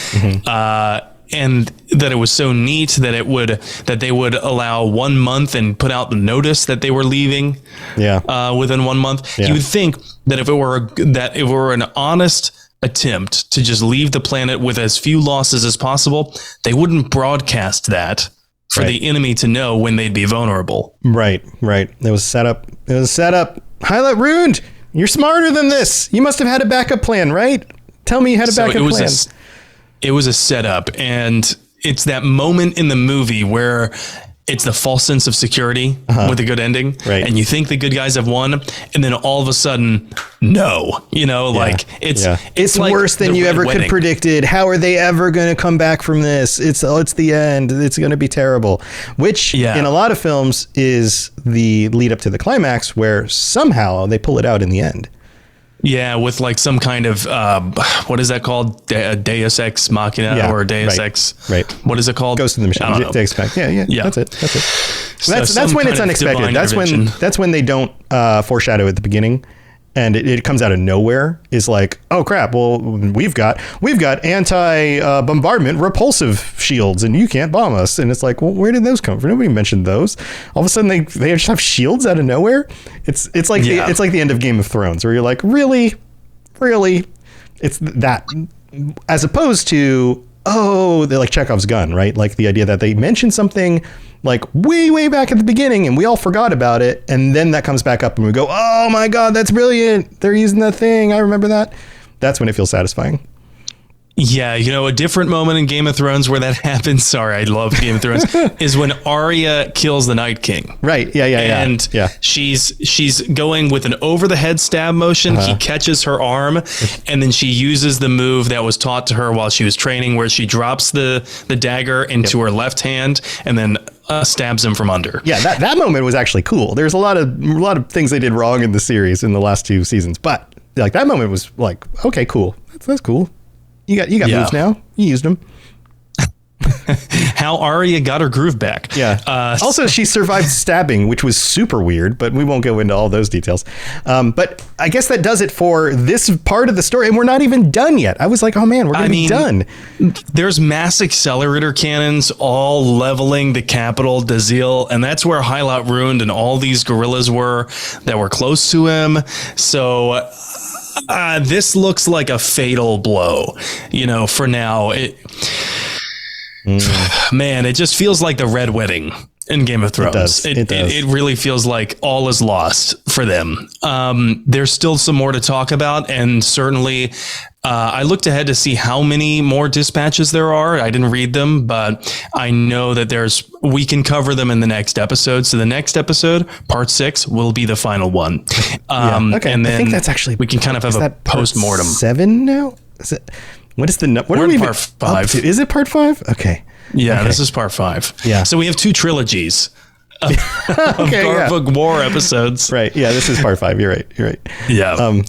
B: And that it was so neat that they would allow 1 month and put out the notice that they were leaving. Within 1 month. You would think that if it were an honest attempt to just leave the planet with as few losses as possible, they wouldn't broadcast that for the enemy to know when they'd be vulnerable. Right.
A: It was set up. Highlight ruined. You're smarter than this. You must have had a backup plan, right? Tell me you had a backup plan.
B: It was a setup, and it's that moment in the movie where it's the false sense of security with a good ending, and you think the good guys have won, and then all of a sudden, no, it's like
A: worse than you ever could predicted. How are they ever going to come back from this? It's the end. It's going to be terrible. Which in a lot of films is the lead up to the climax, where somehow they pull it out in the end.
B: Yeah, with like some kind of what is that called? Deus Ex Machina or Deus Ex? Right. What is it called?
A: Ghost in the Machine. Deus Ex. Yeah. That's it. So that's when it's unexpected. That's when they don't foreshadow at the beginning, and it comes out of nowhere. Is like, oh crap! Well, we've got anti-bombardment repulsive shields, and you can't bomb us. And it's like, well, where did those come from? Nobody mentioned those. All of a sudden, they just have shields out of nowhere. It's like the end of Game of Thrones, where you're like, really, it's that, as opposed to they're like Chekhov's gun, right? Like the idea that they mentioned something like way back at the beginning and we all forgot about it, and then that comes back up and we go, oh my god, that's brilliant, they're using that thing, I remember that. That's when it feels satisfying.
B: Yeah, a different moment in Game of Thrones where that happens, sorry, I love Game of Thrones, is when Arya kills the Night King.
A: Right, yeah.
B: And she's going with an over-the-head stab motion. He catches her arm, and then she uses the move that was taught to her while she was training, where she drops the dagger into her left hand and then stabs him from under. Yeah,
A: that moment was actually cool. There's a lot of things they did wrong in the series in the last 2 seasons, but like that moment was like, okay, cool. That's cool. You got moves now. You used them.
B: How Arya got her groove back.
A: Yeah. Also, she survived stabbing, which was super weird, but we won't go into all those details. But I guess that does it for this part of the story, and we're not even done yet. I was like, oh man, we're going to be done.
B: There's mass accelerator cannons all leveling the capital, Dazil, and that's where Highlight Ruined and all these guerrillas were that were close to him. So this looks like a fatal blow, for now. Man, it just feels like the Red Wedding in Game of Thrones. It does. It really feels like all is lost for them. There's still some more to talk about, and certainly I looked ahead to see how many more dispatches there are. I didn't read them, but I know that we can cover them in the next episode. So the next episode, part 6, will be the final one.
A: Okay.
B: And then
A: I think that's actually,
B: we can kind of have a post-mortem.
A: 7 now? Is it? What is the what
B: We're in part 5?
A: Is it part 5? Okay.
B: Yeah,
A: okay.
B: This is part 5.
A: Yeah.
B: So we have 2 trilogies of Garvug War episodes.
A: Right. Yeah, this is part 5. You're right.
B: Yeah.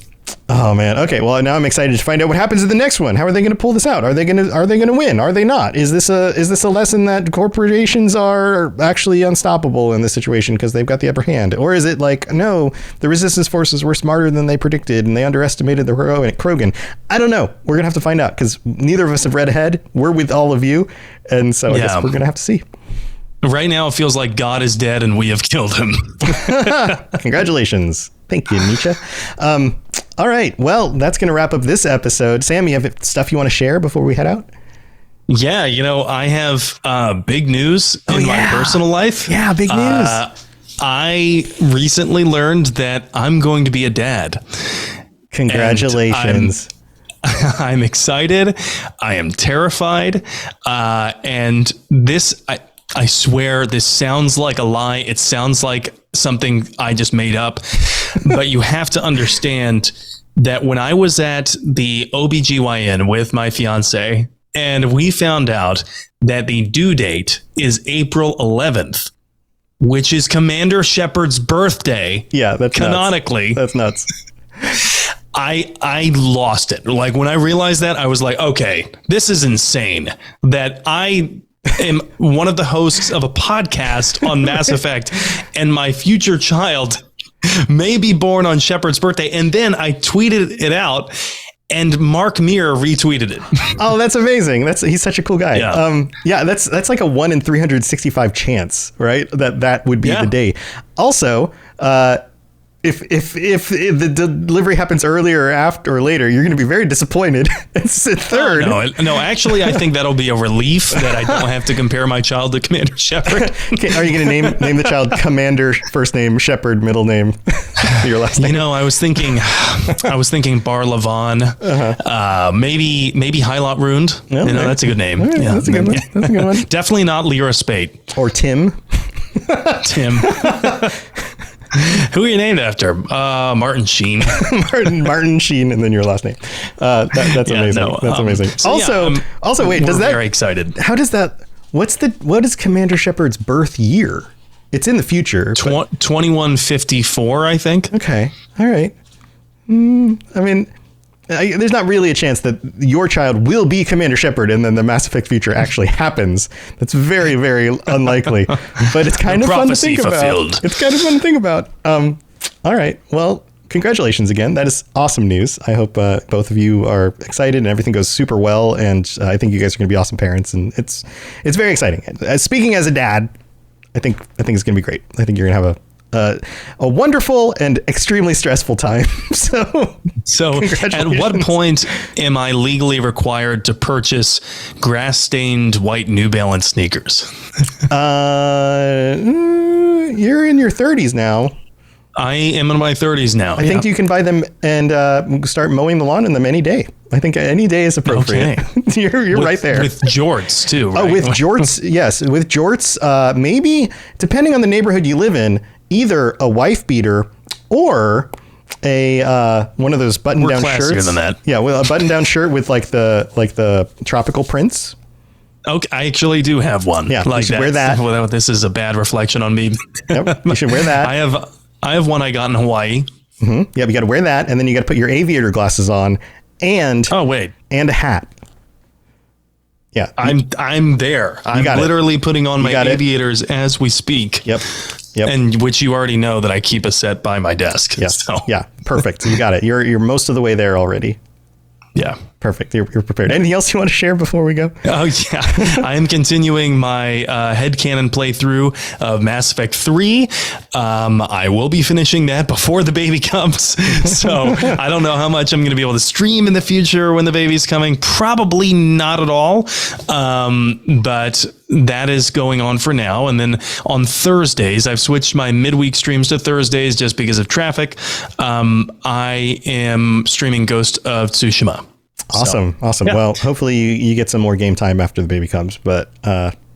A: Oh man. Okay. Well, now I'm excited to find out what happens in the next one. How are they going to pull this out? Are they going to win? Are they not? Is this a lesson that corporations are actually unstoppable in this situation because they've got the upper hand? Or is it like, no, the resistance forces were smarter than they predicted and they underestimated the Krogan? I don't know. We're going to have to find out because neither of us have read ahead. We're with all of you. And so I guess we're going to have to see.
B: Right now, it feels like God is dead and we have killed him.
A: Congratulations. Thank you, Nietzsche. All right. Well, that's going to wrap up this episode. Sam, you have stuff you want to share before we head out?
B: Yeah, I have big news in my personal life.
A: Yeah, big news.
B: I recently learned that I'm going to be a dad.
A: Congratulations.
B: I'm excited. I am terrified. And this, I swear, this sounds like a lie. It sounds like something I just made up. But you have to understand that when I was at the OBGYN with my fiance, and we found out that the due date is April 11th, which is Commander Shepard's birthday.
A: Yeah, that's
B: canonically.
A: Nuts. That's nuts.
B: I lost it. Like when I realized that, I was like, okay, this is insane that I am one of the hosts of a podcast on Mass Effect and my future child may be born on Shepard's birthday. And then I tweeted it out and Mark Meir retweeted it. Oh,
A: that's amazing. He's such a cool guy.
B: Yeah.
A: That's like a 1 in 365 chance, right? That would be the day. Also, if the delivery happens earlier or after or later, you're going to be very disappointed. It's a third.
B: No, actually, I think that'll be a relief that I don't have to compare my child to Commander Shepard.
A: Okay, are you going to name the child Commander, first name Shepard, middle name your last name?
B: I was thinking Bar Lavan, maybe Hylot Rund. Okay. That's a good name.
A: Right,
B: yeah,
A: that's a good one. That's a good one.
B: Definitely not Lyra Spate
A: or Tim.
B: Tim. Who are you named after? Martin Sheen.
A: Martin Sheen, and then your last name. That's amazing. No, that's amazing.
B: So
A: also, wait, does that?
B: Very excited.
A: How does that? What is Commander Shepard's birth year? It's in the future.
B: 2154, I think.
A: Okay. All right. I mean, there's not really a chance that your child will be Commander Shepard and then the Mass Effect future actually happens. That's very, very unlikely. But it's kind of fun to think about. It's kind of fun to think about. All right. Well, congratulations again. That is awesome news. I hope both of you are excited and everything goes super well. And I think you guys are going to be awesome parents. And it's very exciting. Speaking as a dad, I think it's going to be great. I think you're going to have a wonderful and extremely stressful time. So
B: at what point am I legally required to purchase grass-stained white New Balance sneakers?
A: You're in your 30s now.
B: I am in my 30s now.
A: I think you can buy them and start mowing the lawn in them any day. I think any day is appropriate. Okay. You're right there.
B: With jorts too, right?
A: Oh, with jorts, yes. With jorts, maybe, depending on the neighborhood you live in, either a wife beater or a one of those button-down shirts.
B: Classier than that.
A: Yeah, well, a button-down shirt with like the tropical prints.
B: Okay, I actually do have one.
A: Yeah, you should wear that.
B: Well, this is a bad reflection on me.
A: Yep, you should wear that.
B: I have one I got in Hawaii.
A: Mm-hmm. Yeah, you got to wear that, and then you got to put your aviator glasses on, and and a hat. Yeah,
B: I'm there. I'm literally putting on my aviators as we speak.
A: Yep.
B: And which you already know that I keep a set by my desk.
A: Yes.
B: So.
A: Yeah. Perfect. You got it. You're most of the way there already.
B: Yeah.
A: Perfect. You're prepared. Anything else you want to share before we go?
B: Oh, yeah. I am continuing my headcanon playthrough of Mass Effect 3. I will be finishing that before the baby comes. So I don't know how much I'm going to be able to stream in the future when the baby's coming. Probably not at all. But that is going on for now. And then on Thursdays, I've switched my midweek streams to Thursdays just because of traffic. I am streaming Ghost of Tsushima.
A: Awesome. Yeah. Well, hopefully you get some more game time after the baby comes, but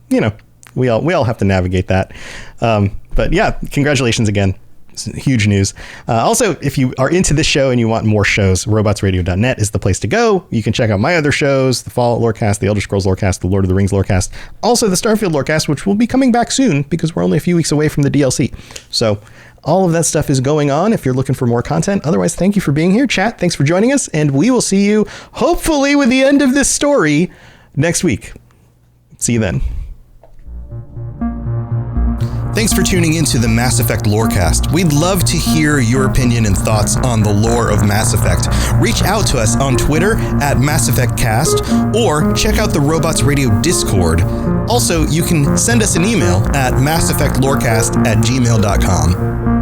A: we all have to navigate that. But yeah, congratulations again. It's huge news. Also, if you are into this show and you want more shows, robotsradio.net is the place to go. You can check out my other shows, the Fallout Lorecast, the Elder Scrolls Lorecast, the Lord of the Rings Lorecast, also the Starfield Lorecast, which will be coming back soon because we're only a few weeks away from the DLC. So all of that stuff is going on if you're looking for more content. Otherwise, thank you for being here. Chat, thanks for joining us. And we will see you, hopefully, with the end of this story next week. See you then. Thanks for tuning into the Mass Effect Lorecast. We'd love to hear your opinion and thoughts on the lore of Mass Effect. Reach out to us on Twitter at Mass Effect Cast, or check out the Robots Radio Discord. Also, you can send us an email at masseffectlorecast@gmail.com.